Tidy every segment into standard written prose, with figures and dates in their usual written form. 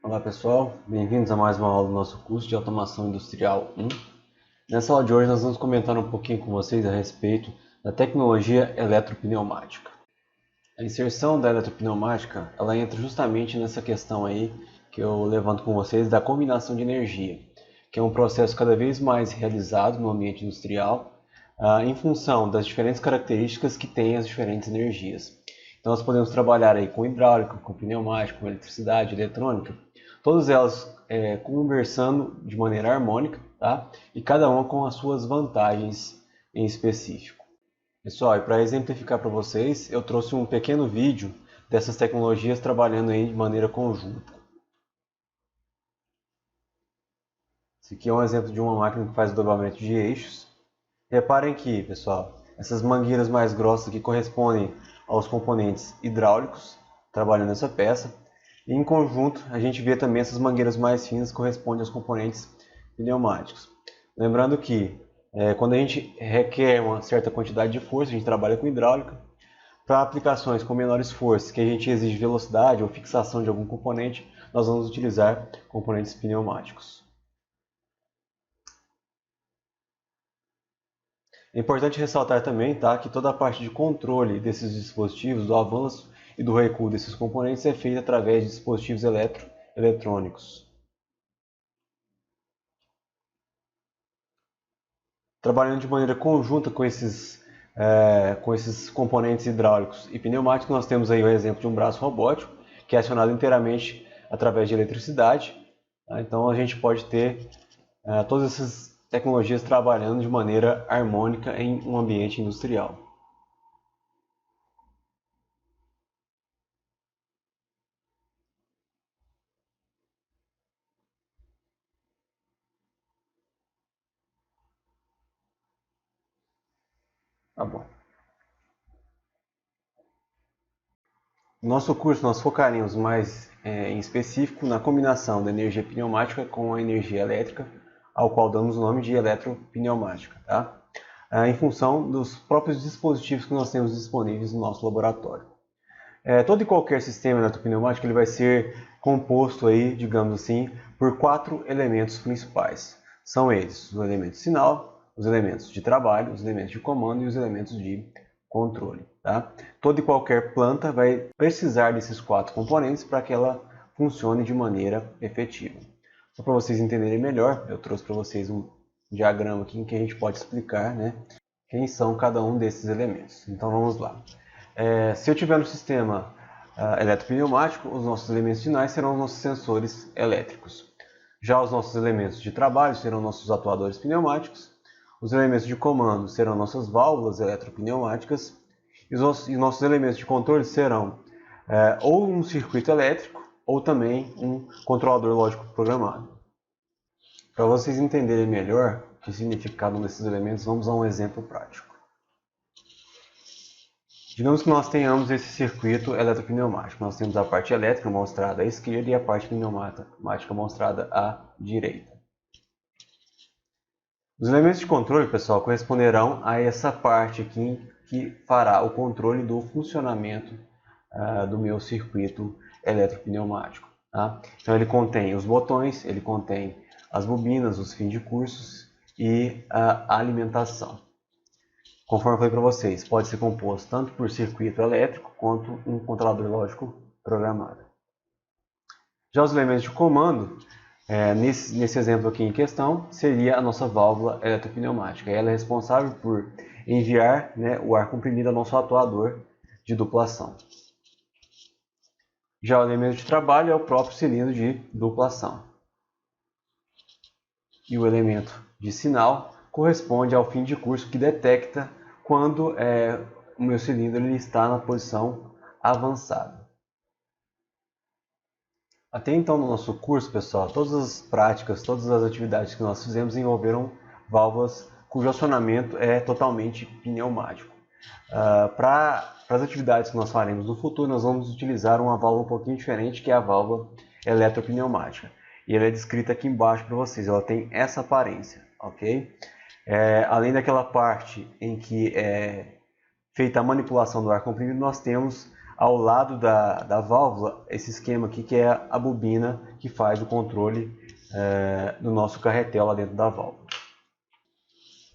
Olá pessoal, bem-vindos a mais uma aula do nosso curso de Automação Industrial 1. Nessa aula de hoje nós vamos comentar um pouquinho com vocês a respeito da tecnologia eletropneumática. A inserção da eletropneumática, ela entra justamente nessa questão aí que eu levanto com vocês da combinação de energia, que é um processo cada vez mais realizado no ambiente industrial, em função das diferentes características que têm as diferentes energias. Então nós podemos trabalhar aí com hidráulica, com pneumática, com eletricidade, eletrônica, todas elas conversando de maneira harmônica, tá? E cada uma com as suas vantagens em específico. Pessoal, e para exemplificar para vocês, eu trouxe um pequeno vídeo dessas tecnologias trabalhando aí de maneira conjunta. Esse aqui é um exemplo de uma máquina que faz o dobramento de eixos. Reparem que, pessoal, essas mangueiras mais grossas aqui correspondem aos componentes hidráulicos, trabalhando nessa peça. E em conjunto, a gente vê também essas mangueiras mais finas que correspondem aos componentes pneumáticos. Lembrando que, quando a gente requer uma certa quantidade de força, a gente trabalha com hidráulica. Para aplicações com menores forças, que a gente exige velocidade ou fixação de algum componente, nós vamos utilizar componentes pneumáticos. É importante ressaltar também, tá, que toda a parte de controle desses dispositivos, do avanço e do recuo desses componentes é feita através de dispositivos eletrônicos. Trabalhando de maneira conjunta com esses componentes hidráulicos e pneumáticos, nós temos aí o exemplo de um braço robótico, que é acionado inteiramente através de eletricidade. Tá? Então a gente pode ter todas essas tecnologias trabalhando de maneira harmônica em um ambiente industrial. Tá bom. No nosso curso nós focaremos mais em específico na combinação da energia pneumática com a energia elétrica, ao qual damos o nome de eletropneumática, tá? Em função dos próprios dispositivos que nós temos disponíveis no nosso laboratório. Todo e qualquer sistema eletropneumático ele vai ser composto aí, digamos assim, por 4 elementos principais. São eles os elementos de sinal, os elementos de trabalho, os elementos de comando e os elementos de controle. Tá? Toda e qualquer planta vai precisar desses 4 componentes para que ela funcione de maneira efetiva. Só para vocês entenderem melhor, eu trouxe para vocês um diagrama aqui em que a gente pode explicar, né, quem são cada um desses elementos. Então vamos lá. Se eu tiver no sistema eletropneumático, os nossos elementos finais serão os nossos sensores elétricos. Já os nossos elementos de trabalho serão nossos atuadores pneumáticos. Os elementos de comando serão nossas válvulas eletropneumáticas. E os nossos elementos de controle serão ou um circuito elétrico ou também um controlador lógico programado. Para vocês entenderem melhor o que significa cada um desses elementos, vamos a um exemplo prático. Digamos que nós tenhamos esse circuito eletropneumático. Nós temos a parte elétrica mostrada à esquerda e a parte pneumática mostrada à direita. Os elementos de controle, pessoal, corresponderão a essa parte aqui que fará o controle do funcionamento do meu circuito eletropneumático. Tá? Então ele contém os botões, ele contém as bobinas, os fins de cursos e a alimentação. Conforme eu falei para vocês, pode ser composto tanto por circuito elétrico quanto um controlador lógico programado. Já os elementos de comando, nesse exemplo aqui em questão, seria a nossa válvula eletropneumática. Ela é responsável por enviar, né, o ar comprimido ao nosso atuador de duplação. Já o elemento de trabalho é o próprio cilindro de duplação. E o elemento de sinal corresponde ao fim de curso que detecta quando o meu cilindro ele está na posição avançada. Até então no nosso curso, pessoal, todas as práticas, todas as atividades que nós fizemos envolveram válvulas cujo acionamento é totalmente pneumático. Para as atividades que nós faremos no futuro, nós vamos utilizar uma válvula um pouquinho diferente, que é a válvula eletropneumática. E ela é descrita aqui embaixo para vocês, ela tem essa aparência, ok? Além daquela parte em que é feita a manipulação do ar comprimido, nós temos ao lado da válvula esse esquema aqui que é a bobina que faz o controle do nosso carretel lá dentro da válvula.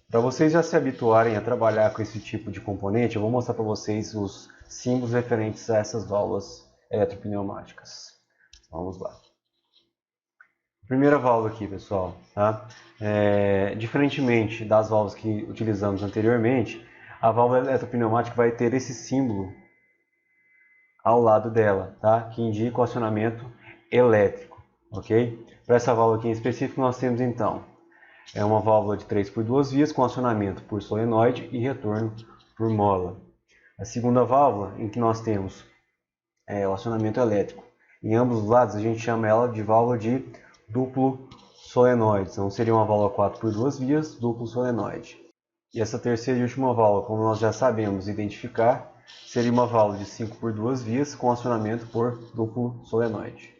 Para vocês já se habituarem a trabalhar com esse tipo de componente, eu vou mostrar para vocês os símbolos referentes a essas válvulas eletropneumáticas. Vamos lá. Primeira válvula aqui, pessoal, tá? Diferentemente das válvulas que utilizamos anteriormente, a válvula eletropneumática vai ter esse símbolo ao lado dela, tá? Que indica o acionamento elétrico, ok? Para essa válvula aqui em específico nós temos então uma válvula de 3 por 2 vias com acionamento por solenoide e retorno por mola. A segunda válvula em que nós temos o acionamento elétrico em ambos os lados, a gente chama ela de válvula de duplo solenoide. Então seria uma válvula 4 por 2 vias, duplo solenoide. E essa terceira e última válvula, como nós já sabemos identificar, seria uma válvula de 5 por 2 vias com acionamento por duplo solenoide.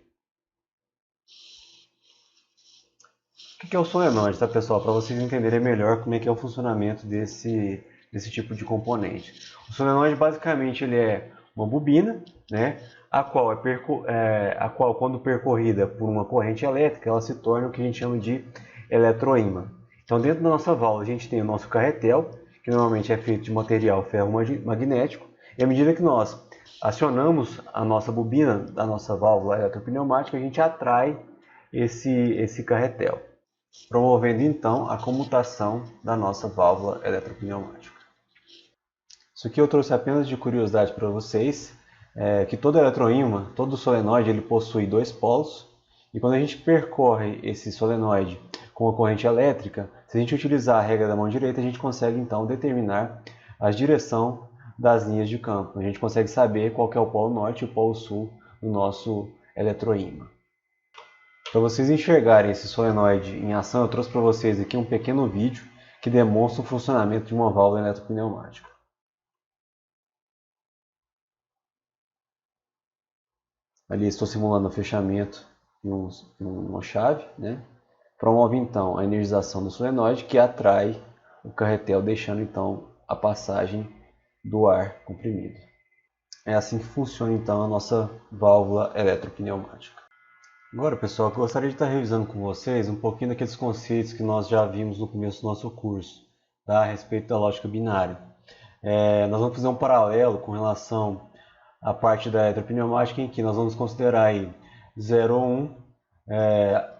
O que é o solenoide, tá, pessoal? Para vocês entenderem melhor como é que é o funcionamento desse tipo de componente. O solenoide basicamente ele é uma bobina, né, a qual quando percorrida por uma corrente elétrica, ela se torna o que a gente chama de eletroímã. Então dentro da nossa válvula a gente tem o nosso carretel, que normalmente é feito de material ferromagnético, e à medida que nós acionamos a nossa bobina da nossa válvula eletropneumática, a gente atrai esse carretel, promovendo então a comutação da nossa válvula eletropneumática. Isso aqui eu trouxe apenas de curiosidade para vocês, que todo eletroímã, todo solenoide, ele possui dois polos, e quando a gente percorre esse solenoide com a corrente elétrica, se a gente utilizar a regra da mão direita, a gente consegue então determinar a direção das linhas de campo. A gente consegue saber qual que é o polo norte e o polo sul do nosso eletroímã. Para vocês enxergarem esse solenoide em ação, eu trouxe para vocês aqui um pequeno vídeo que demonstra o funcionamento de uma válvula eletropneumática. Ali estou simulando o fechamento de uma chave, né? Promove então a energização do solenoide que atrai o carretel, deixando então a passagem do ar comprimido. É assim que funciona então a nossa válvula eletropneumática. Agora, pessoal, eu gostaria de estar revisando com vocês um pouquinho daqueles conceitos que nós já vimos no começo do nosso curso, tá? A respeito da lógica binária. Nós vamos fazer um paralelo com relação à parte da eletropneumática, em que nós vamos considerar aí 0 ou 1,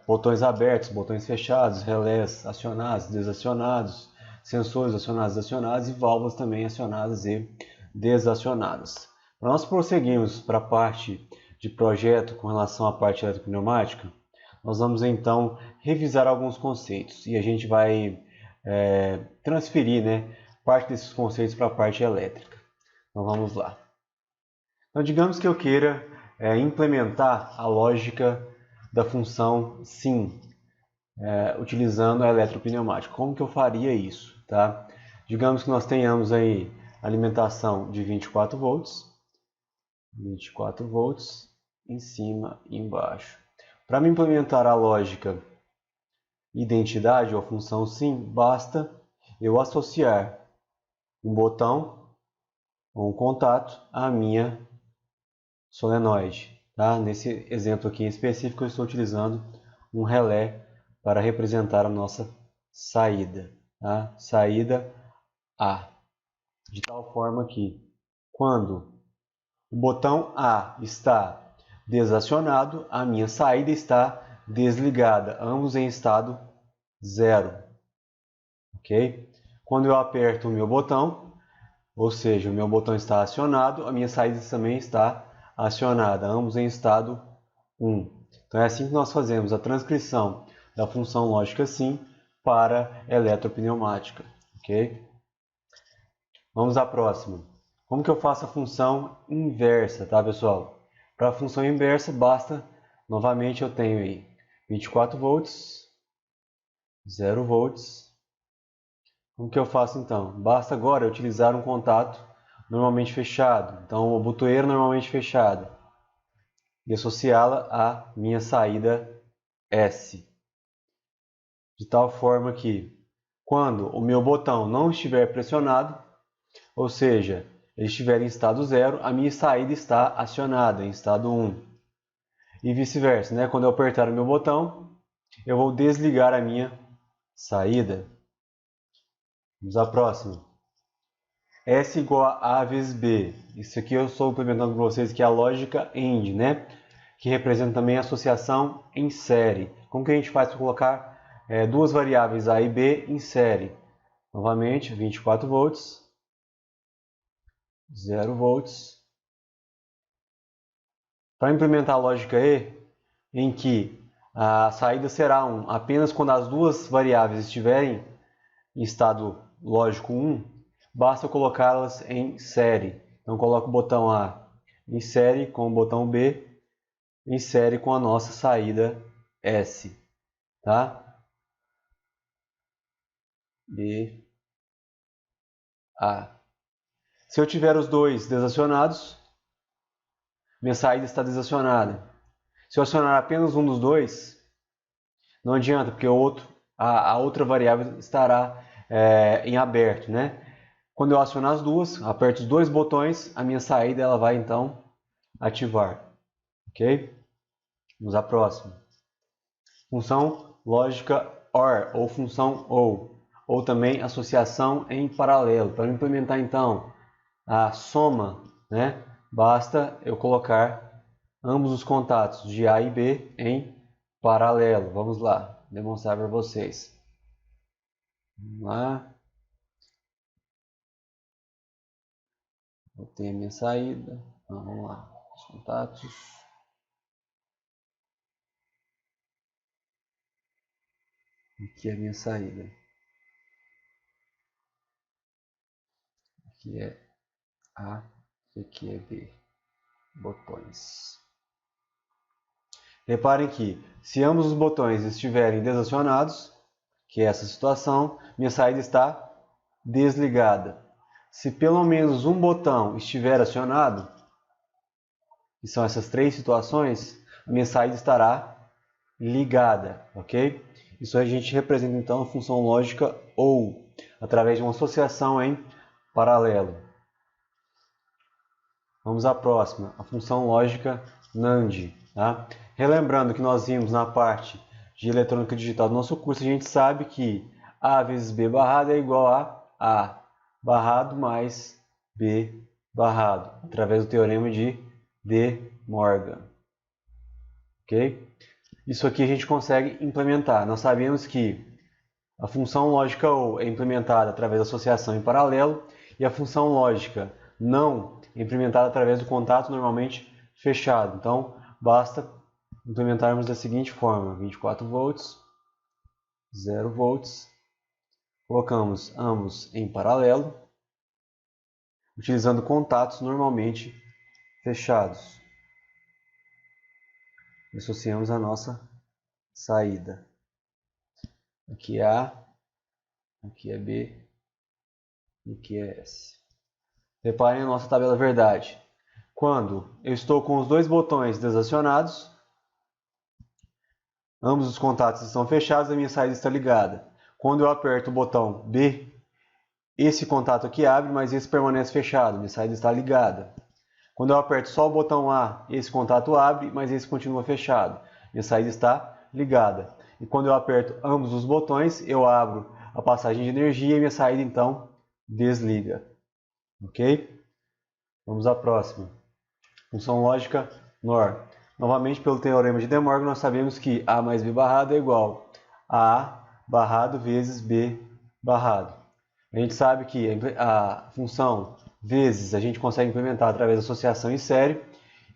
botões abertos, botões fechados, relés acionados, desacionados, sensores acionados e desacionados, e válvulas também acionadas e desacionadas. Para nós prosseguirmos para a parte de projeto com relação à parte eletropneumática, nós vamos então revisar alguns conceitos e a gente vai transferir, né, parte desses conceitos para a parte elétrica. Então vamos lá. Então digamos que eu queira implementar a lógica da função SIM, utilizando a eletropneumática. Como que eu faria isso? Tá? Digamos que nós tenhamos aí alimentação de 24 volts, 24 volts em cima e embaixo. Para me implementar a lógica identidade ou função SIM, basta eu associar um botão ou um contato à minha solenoide. Tá? Nesse exemplo aqui em específico eu estou utilizando um relé para representar a nossa saída. Tá? Saída A. De tal forma que quando o botão A está desacionado, a minha saída está desligada, ambos em estado 0. Ok? Quando eu aperto o meu botão, ou seja, o meu botão está acionado, a minha saída também está acionada, ambos em estado 1. Então é assim que nós fazemos a transcrição da função lógica SIM para eletropneumática. Ok? Vamos à próxima. Como que eu faço a função inversa, tá, pessoal? Para a função inversa, basta, novamente eu tenho aí 24 volts, 0 volts. Como que eu faço então? Basta agora utilizar um contato normalmente fechado, então uma botoeira normalmente fechada, e associá-la à minha saída S. De tal forma que, quando o meu botão não estiver pressionado, ou seja, ele estiver em estado 0, a minha saída está acionada em estado 1. E vice-versa, né? Quando eu apertar o meu botão, eu vou desligar a minha saída. Vamos à próxima. S igual a A vezes B. Isso aqui eu estou implementando para vocês que é a lógica AND, né? Que representa também a associação em série. Como que a gente faz para colocar duas variáveis A e B em série? Novamente, 24 volts, 0 volts. Para implementar a lógica E, em que a saída será 1 apenas quando as duas variáveis estiverem em estado lógico 1, basta colocá-las em série. Então, coloco o botão A em série com o botão B em série com a nossa saída S. Tá? B, A. Se eu tiver os dois desacionados, minha saída está desacionada. Se eu acionar apenas um dos dois, não adianta, porque a outra variável estará em aberto, né? Quando eu acionar as duas, aperto os dois botões, a minha saída ela vai então ativar. Ok? Vamos à próxima. Função lógica OR, ou função ou também associação em paralelo. Para implementar então a soma, né? Basta eu colocar ambos os contatos de A e B em paralelo. Vamos lá, demonstrar para vocês. Vamos lá. Botei a minha saída. Então, vamos lá, os contatos. Aqui é a minha saída. Aqui é A e aqui é B. Botões. Reparem que, se ambos os botões estiverem desacionados, que é essa situação, minha saída está desligada. Se pelo menos um botão estiver acionado, que são essas três situações, a minha saída estará ligada, ok? Isso a gente representa então a função lógica OR, através de uma associação em paralelo. Vamos à próxima, a função lógica NAND. Tá? Relembrando que nós vimos na parte de eletrônica digital do nosso curso, a gente sabe que A vezes B barrado é igual a barrado mais B barrado, através do teorema de De Morgan. Ok? Isso aqui a gente consegue implementar. Nós sabemos que a função lógica OR é implementada através da associação em paralelo e a função lógica não é implementada através do contato normalmente fechado. Então, basta implementarmos da seguinte forma: 24 volts, 0 volts, colocamos ambos em paralelo, utilizando contatos normalmente fechados. Associamos a nossa saída. Aqui é A, aqui é B, e aqui é S. Reparem a nossa tabela verdade. Quando eu estou com os dois botões desacionados, ambos os contatos estão fechados, a minha saída está ligada. Quando eu aperto o botão B, esse contato aqui abre, mas esse permanece fechado, minha saída está ligada. Quando eu aperto só o botão A, esse contato abre, mas esse continua fechado, minha saída está ligada. E quando eu aperto ambos os botões, eu abro a passagem de energia e minha saída então desliga. Ok? Vamos à próxima. Função lógica NOR. Novamente, pelo teorema de De Morgan, nós sabemos que A mais B barrado é igual a A barrado vezes B barrado. A gente sabe que a função vezes a gente consegue implementar através da associação em série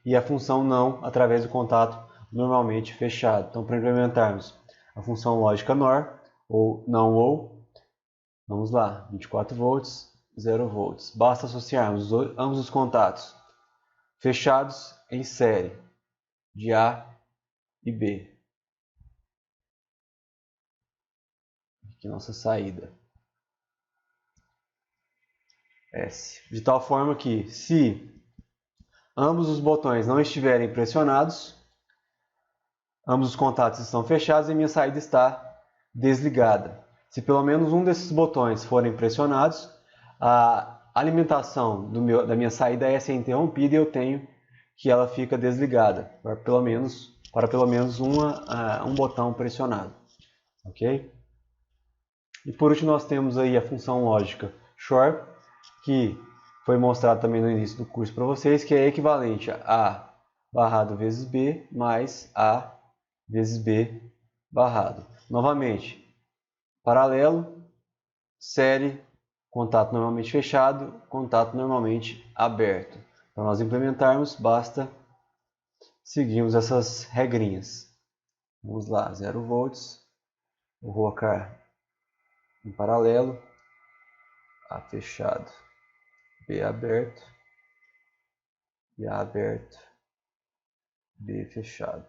e a função não através do contato normalmente fechado. Então, para implementarmos a função lógica NOR, ou não ou, vamos lá, 24 volts, 0 volts. Basta associarmos ambos os contatos fechados em série de A e B. Aqui nossa saída S. De tal forma que, se ambos os botões não estiverem pressionados, ambos os contatos estão fechados e minha saída está desligada. Se pelo menos um desses botões forem pressionados, a a alimentação da minha saída é interrompida e eu tenho que ela fica desligada para pelo menos um botão pressionado, ok? E por último nós temos aí a função lógica SHORE, que foi mostrado também no início do curso para vocês, que é equivalente a A barrado vezes B mais A vezes B barrado. Novamente, paralelo, série, contato normalmente fechado, contato normalmente aberto. Para nós implementarmos, basta seguirmos essas regrinhas. Vamos lá, 0 volts, vou colocar em paralelo, A fechado, B aberto, e A aberto, B fechado.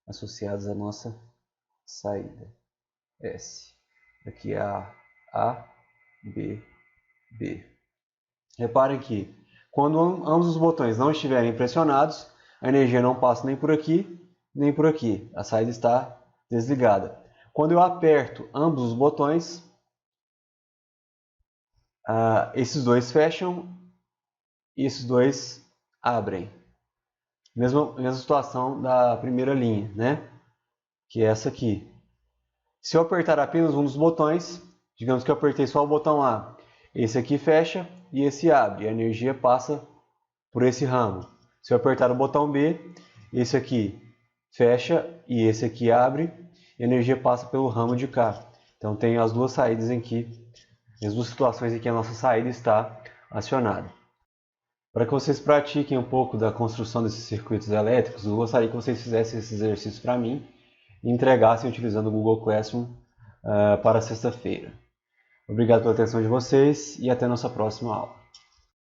Associados à nossa saída S. Aqui é A, B, B. Reparem que quando ambos os botões não estiverem pressionados, a energia não passa nem por aqui, nem por aqui. A saída está desligada. Quando eu aperto ambos os botões, esses dois fecham e esses dois abrem. Mesma situação da primeira linha, né? Que é essa aqui. Se eu apertar apenas um dos botões, digamos que eu apertei só o botão A, esse aqui fecha e esse abre, e a energia passa por esse ramo. Se eu apertar o botão B, esse aqui fecha e esse aqui abre, e a energia passa pelo ramo de cá. Então tem as duas saídas aqui, as duas situações em que a nossa saída está acionada. Para que vocês pratiquem um pouco da construção desses circuitos elétricos, eu gostaria que vocês fizessem esse exercício para mim e entregassem utilizando o Google Classroom para sexta-feira. Obrigado pela atenção de vocês e até a nossa próxima aula.